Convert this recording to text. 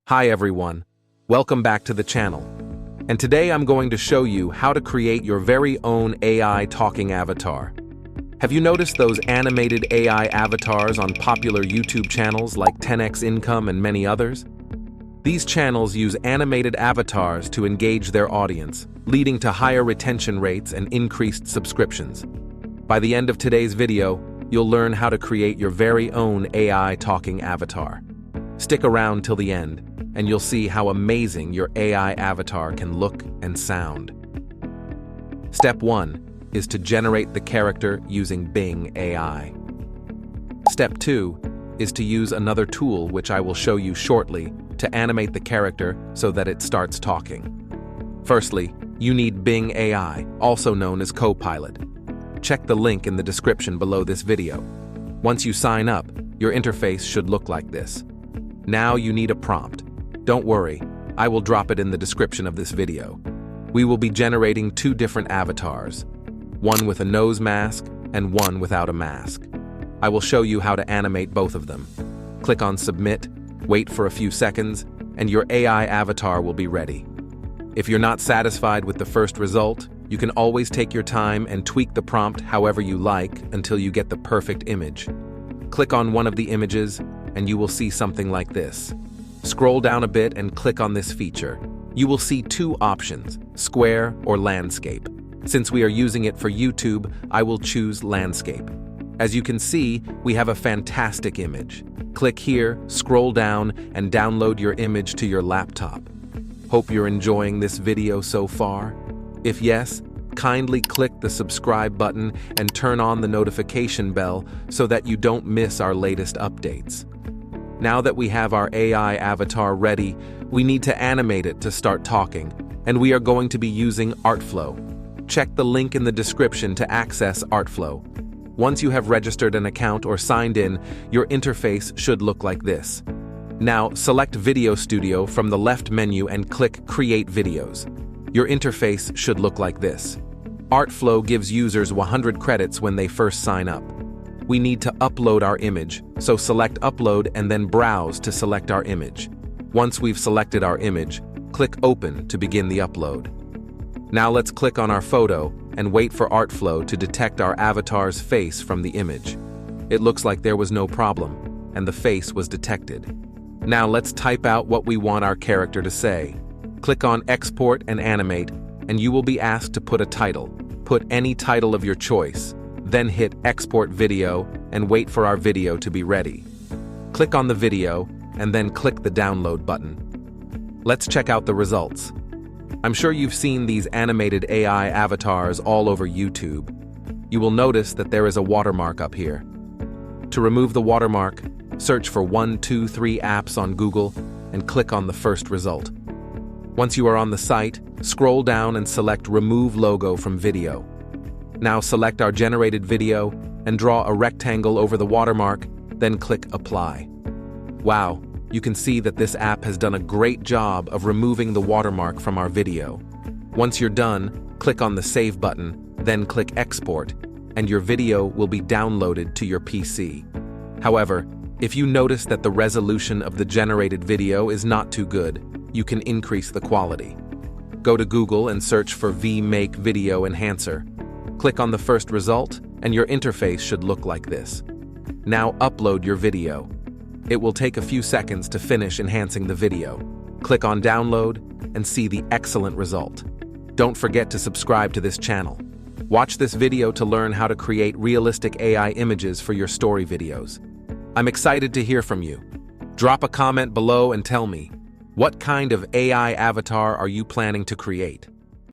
Hi everyone, welcome back to the channel. And today I'm going to show you how to create your very own AI talking avatar. Have you noticed those animated AI avatars on popular YouTube channels like 10x Income and many others? These channels use animated avatars to engage their audience, leading to higher retention rates and increased subscriptions. By the end of today's video, you'll learn how to create your very own AI talking avatar. Stick around till the end, and you'll see how amazing your AI avatar can look and sound. Step 1 is to generate the character using Bing AI. Step 2 is to use another tool which I will show you shortly to animate the character so that it starts talking. Firstly, you need Bing AI, also known as Copilot. Check the link in the description below this video. Once you sign up, your interface should look like this. Now you need a prompt. Don't worry, I will drop it in the description of this video. We will be generating two different avatars, one with a nose mask and one without a mask. I will show you how to animate both of them. Click on Submit, wait for a few seconds, and your AI avatar will be ready. If you're not satisfied with the first result, you can always take your time and tweak the prompt however you like until you get the perfect image. Click on one of the images, and you will see something like this. Scroll down a bit and click on this feature. You will see two options, square or landscape. Since we are using it for YouTube, I will choose landscape. As you can see, we have a fantastic image. Click here, scroll down, and download your image to your laptop. Hope you're enjoying this video so far. If yes, kindly click the subscribe button and turn on the notification bell so that you don't miss our latest updates. Now that we have our AI avatar ready, we need to animate it to start talking, and we are going to be using Artflow. Check the link in the description to access Artflow. Once you have registered an account or signed in, your interface should look like this. Now, select Video Studio from the left menu and click Create Videos. Your interface should look like this. Artflow gives users 100 credits when they first sign up. We need to upload our image, so select Upload and then Browse to select our image. Once we've selected our image, click Open to begin the upload. Now let's click on our photo and wait for Artflow to detect our avatar's face from the image. It looks like there was no problem, and the face was detected. Now let's type out what we want our character to say. Click on Export and Animate, and you will be asked to put a title. Put any title of your choice. Then hit Export Video and wait for our video to be ready. Click on the video and then click the download button. Let's check out the results. I'm sure you've seen these animated AI avatars all over YouTube. You will notice that there is a watermark up here. To remove the watermark, search for 123 apps on Google and click on the first result. Once you are on the site, scroll down and select Remove Logo from Video. Now select our generated video and draw a rectangle over the watermark, then click Apply. Wow, you can see that this app has done a great job of removing the watermark from our video. Once you're done, click on the Save button, then click Export, and your video will be downloaded to your PC. However, if you notice that the resolution of the generated video is not too good, you can increase the quality. Go to Google and search for vMake Video Enhancer. Click on the first result, and your interface should look like this. Now upload your video. It will take a few seconds to finish enhancing the video. Click on Download and see the excellent result. Don't forget to subscribe to this channel. Watch this video to learn how to create realistic AI images for your story videos. I'm excited to hear from you. Drop a comment below and tell me, what kind of AI avatar are you planning to create?